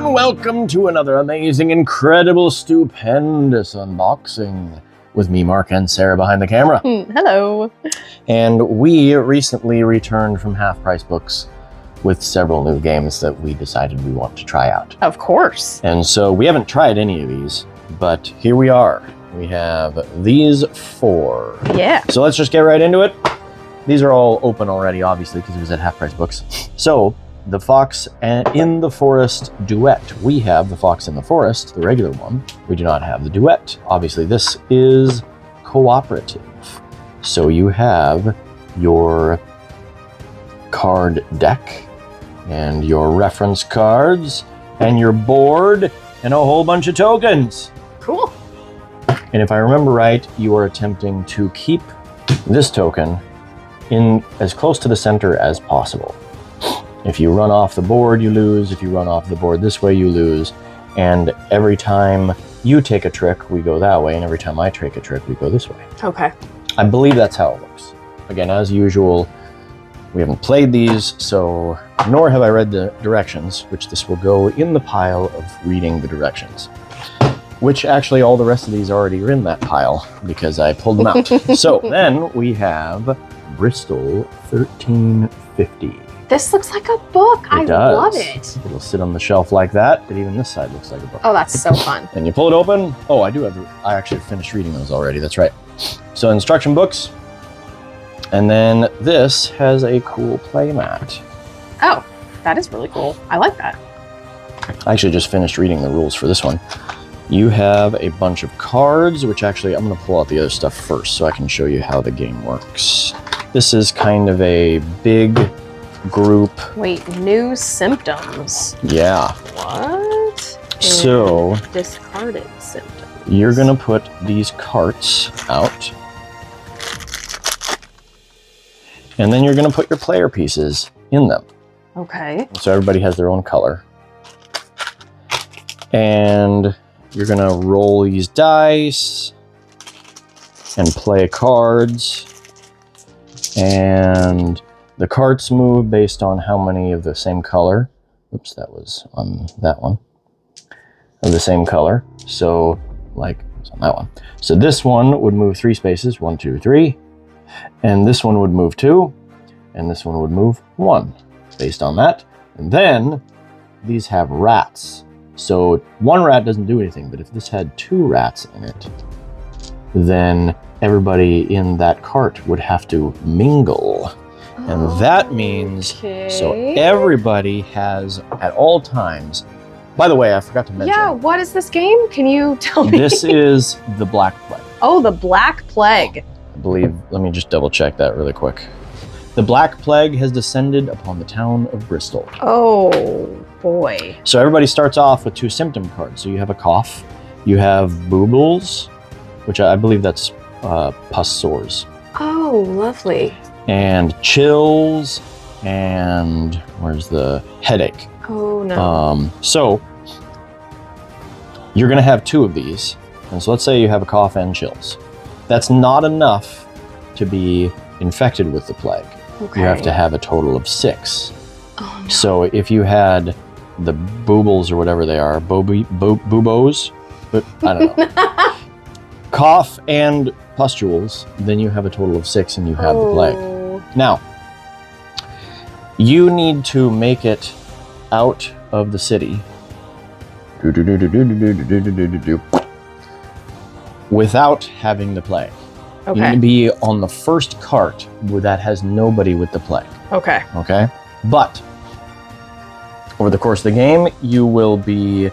and welcome to another amazing, incredible, stupendous unboxing with me, Mark, and Sarah behind the camera. Hello. And we recently returned from Half Price Books with several new games that we decided we want to try out. Of course. And so we haven't tried any of these, but here we are. We have these 4. Yeah. So let's just get right into it. These are all open already, obviously, because it was at Half Price Books. So, the Fox in the Forest Duet. We have the Fox in the Forest, the regular one. We do not have the Duet. Obviously, this is cooperative. So you have your card deck and your reference cards and your board and a whole bunch of tokens. Cool. And if I remember right, you are attempting to keep this token in as close to the center as possible. If you run off the board, you lose. If you run off the board this way, you lose. And every time you take a trick, we go that way. And every time I take a trick, we go this way. Okay. I believe that's how it works. Again, as usual, we haven't played these, so nor have I read the directions, which this will go in the pile of reading the directions. Which actually all the rest of these already are in that pile because I pulled them out. So then we have Bristol 1350. This looks like a book. I love it. It'll sit on the shelf like that, but even this side looks like a book. Oh, that's so fun. And you pull it open. Oh, I actually finished reading those already. That's right. So instruction books. And then this has a cool play mat. Oh, that is really cool. I like that. I actually just finished reading the rules for this one. You have a bunch of cards, which actually I'm going to pull out the other stuff first so I can show you how the game works. This is kind of a big group. Wait, new symptoms. Yeah. What? So discarded symptoms. You're gonna put these carts out. And then you're gonna put your player pieces in them. Okay. So everybody has their own color. And you're gonna roll these dice and play cards. And the carts move based on how many of the same color. Oops, that was on that one. Of the same color. So, like, it was on that one. So this one would move 3 spaces, 1, 2, 3. And this one would move 2. And this one would move 1, based on that. And then, these have rats. So, 1 rat doesn't do anything, but if this had 2 rats in it, then everybody in that cart would have to mingle. And that means, so everybody has, at all times, by the way, I forgot to mention. Yeah, what is this game? Can you tell me? This is the Black Plague. Oh, the Black Plague. I believe, let me just double check that really quick. The Black Plague has descended upon the town of Bristol. Oh, boy. So everybody starts off with 2 symptom cards. So you have a cough, you have boobles, which I believe that's pus sores. Oh, lovely. And chills, and where's the headache? Oh, no. So you're going to have 2 of these. And so let's say you have a cough and chills. That's not enough to be infected with the plague. Okay. You have to have a total of 6. Oh, no. So if you had the boobles or whatever they are, boobos, but I don't know, cough and pustules, then you have a total of 6 and you have the plague. Now, you need to make it out of the city without having the plague. Okay. You need to be on the first cart that has nobody with the plague. Okay. Okay? But over the course of the game, you will be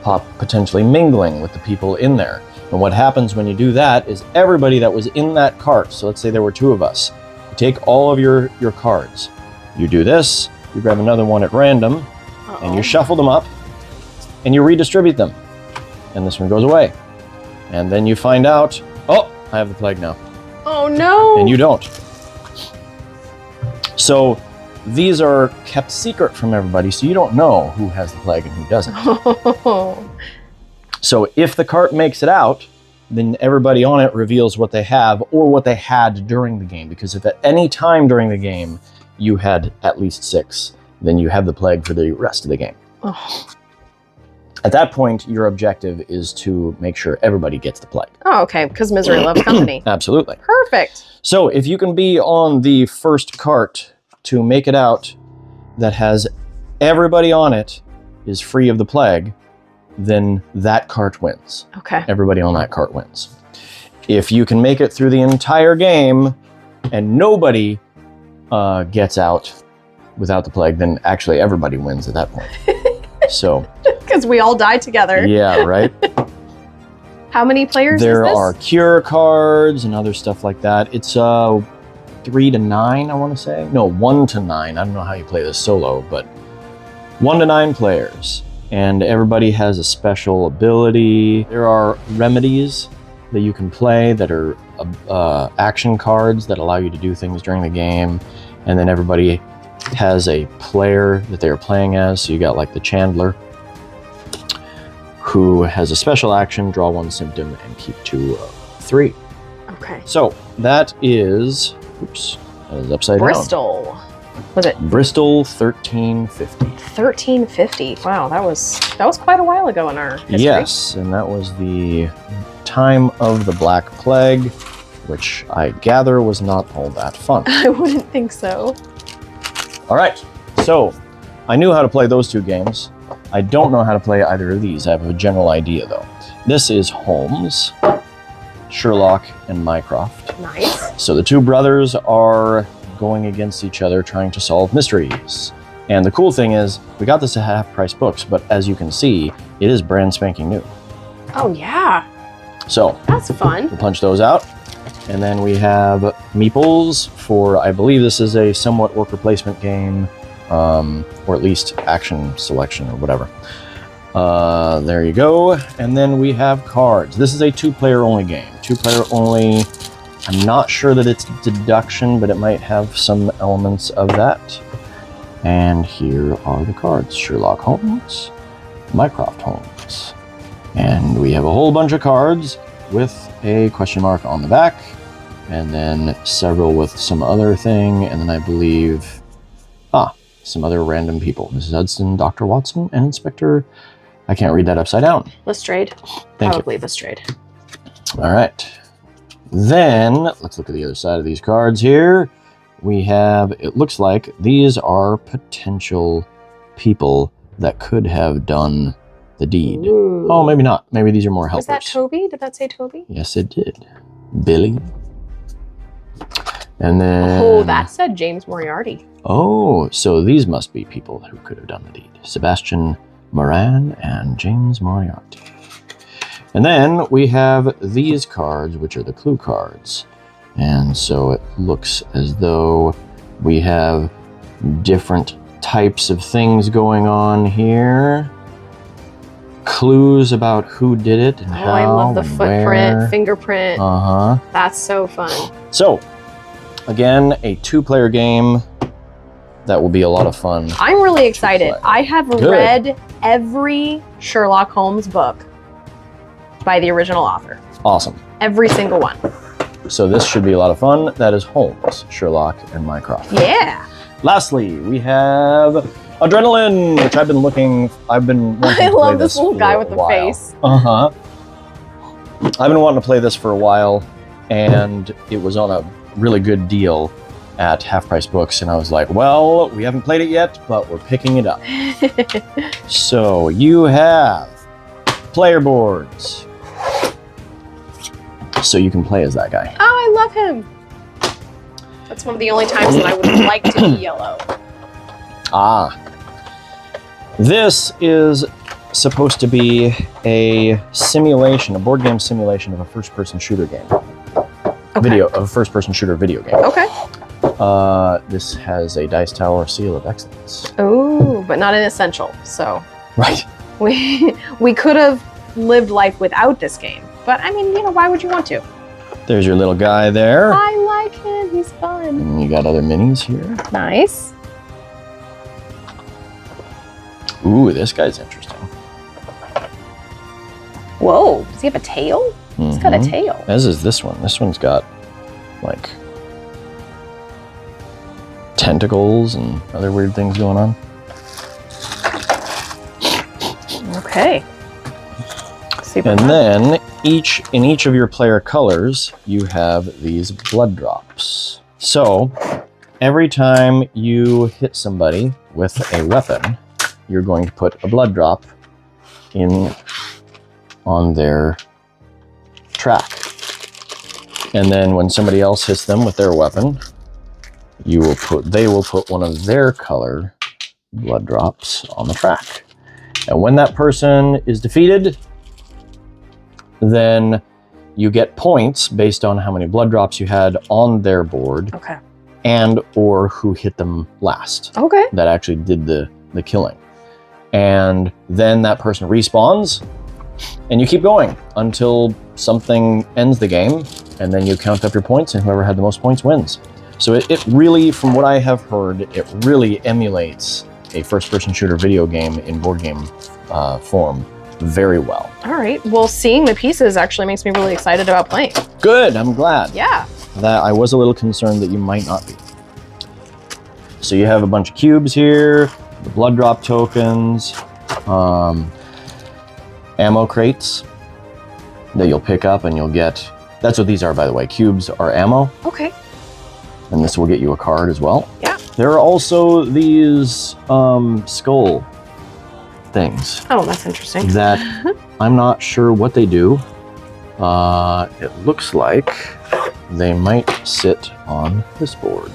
potentially mingling with the people in there. And what happens when you do that is everybody that was in that cart, so let's say there were 2 of us, you take all of your cards. You do this, you grab another one at random, and you shuffle them up, and you redistribute them. And this one goes away. And then you find out, oh, I have the plague now. Oh, no. And you don't. So these are kept secret from everybody, so you don't know who has the plague and who doesn't. So if the cart makes it out, then everybody on it reveals what they have or what they had during the game. Because if at any time during the game you had at least 6, then you have the plague for the rest of the game. Oh. At that point, your objective is to make sure everybody gets the plague. Oh, okay, because misery loves company. Absolutely. Perfect. So if you can be on the first cart to make it out that has everybody on it is free of the plague, then that cart wins. Okay. Everybody on that cart wins. If you can make it through the entire game and nobody gets out without the plague, then actually everybody wins at that point. So, because we all die together. yeah, right? How many players There is this? are cure cards and other stuff like that. It's 3 to 9, I want to say. No, 1 to 9. I don't know how you play this solo, but 1 to 9 players. And everybody has a special ability. There are remedies that you can play that are action cards that allow you to do things during the game. And then everybody has a player that they're playing as. So you got like the Chandler, who has a special action, draw 1 symptom and keep 2 3. Okay. So that is, oops, that is upside Bristol. Was it down. Bristol 1350. 1350? Wow, that was quite a while ago in our history. Yes, and that was the time of the Black Plague, which I gather was not all that fun. I wouldn't think so. All right, so I knew how to play those 2 games. I don't know how to play either of these. I have a general idea though. This is Holmes, Sherlock, and Mycroft. Nice. So the 2 brothers are going against each other trying to solve mysteries. And the cool thing is, we got this at half-price books, but as you can see, it is brand spanking new. Oh yeah, So that's fun. we'll punch those out. And then we have Meeples for, I believe this is a somewhat worker placement game, or at least action selection or whatever. There you go. And then we have cards. This is a 2-player only game. 2-player only. I'm not sure that it's deduction, but it might have some elements of that. And here are the cards. Sherlock Holmes, Mycroft Holmes. And we have a whole bunch of cards with a question mark on the back, and then several with some other thing, and then I believe, some other random people. Mrs. Hudson, Dr. Watson, and Inspector, I can't read that upside down. Lestrade. Thank Probably Lestrade. you. All right. Then, let's look at the other side of these cards here. We have, it looks like these are potential people that could have done the deed. Ooh. Oh, maybe not. Maybe these are more helpers. Was that Toby? Did that say Toby? Yes, it did. Billy. And then... Oh, that said James Moriarty. Oh, so these must be people who could have done the deed. Sebastian Moran and James Moriarty. And then we have these cards, which are the clue cards. And so it looks as though we have different types of things going on here. Clues about who did it and how I love the and footprint, where. fingerprint. Uh-huh. That's so fun. So, again, a 2-player game. That will be a lot of fun. I'm really excited. play. I have Good. read every Sherlock Holmes book by the original author. Awesome. Every single one. So this should be a lot of fun. That is Holmes, Sherlock, and Mycroft. Yeah. Lastly, we have Adrenaline, which I've been wanting I to play love this little for guy a with the while. face. Uh-huh. I've been wanting to play this for a while, and it was on a really good deal at Half Price Books, and I was like, well, we haven't played it yet, but we're picking it up. So you have player boards. So you can play as that guy. Oh, I love him. That's one of the only times that I would like to be yellow. Ah. This is supposed to be a simulation, a board game simulation of a first-person shooter game. Okay. A first-person shooter video game. Okay. This has a Dice Tower seal of excellence. Oh, but not an essential. So Right. we could have lived life without this game. But I mean, why would you want to? There's your little guy there. I like him. He's fun. And you got other minis here. Nice. Ooh, this guy's interesting. Whoa. Does he have a tail? He's got a Mhm. tail. As is this one. This one's got, like, tentacles and other weird things going on. Okay. Super And fun. then in each of your player colors, you have these blood drops. So every time you hit somebody with a weapon, you're going to put a blood drop in on their track. And then when somebody else hits them with their weapon, they will put one of their color blood drops on the track. And when that person is defeated, then you get points based on how many blood drops you had on their board. Okay. And or who hit them last. Okay. That actually did the killing. And then that person respawns, and you keep going until something ends the game, and then you count up your points, and whoever had the most points wins. So it really, from what I have heard, it really emulates a first-person shooter video game in board game form very well. All right. Well, seeing the pieces actually makes me really excited about playing. Good, I'm glad. Yeah. That I was a little concerned that you might not be. So you have a bunch of cubes here, the blood drop tokens, ammo crates that you'll pick up and you'll get. That's what these are, by the way. Cubes are ammo. Okay. And this will get you a card as well. Yeah. There are also these skull things Oh, that's interesting. that I'm not sure what they do. It looks like they might sit on this board.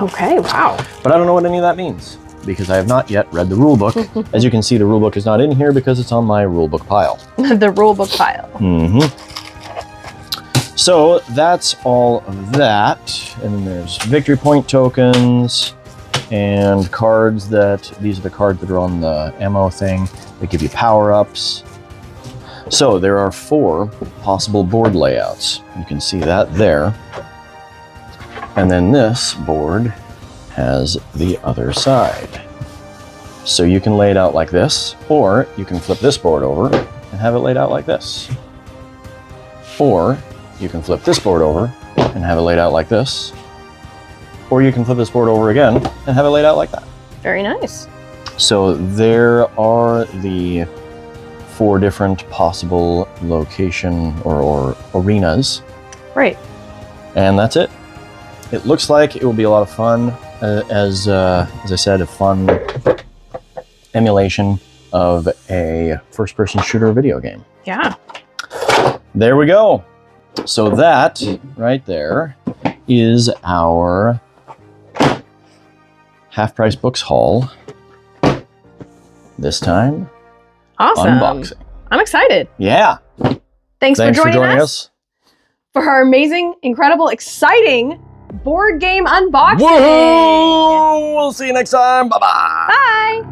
Okay, wow. But I don't know what any of that means because I have not yet read the rule book. As you can see, the rule book is not in here because it's on my rule book pile. The rulebook pile. So that's all of that. And then there's victory point tokens and cards these are the cards that are on the ammo thing. They give you power-ups. So there are 4 possible board layouts. You can see that there. And then this board has the other side. So you can lay it out like this, or you can flip this board over and have it laid out like this. Or you can flip this board over and have it laid out like this. Or you can flip this board over again and have it laid out like that. Very nice. So there are the 4 different possible location or arenas. Right. And that's it. It looks like it will be a lot of fun. As I said, a fun emulation of a first-person shooter video game. Yeah. There we go. So that right there is our Half Price Books haul. This time, Awesome. unboxing. I'm excited. Yeah. Thanks for joining us for our amazing, incredible, exciting board game unboxing. Woohoo! We'll see you next time. Bye-bye. Bye.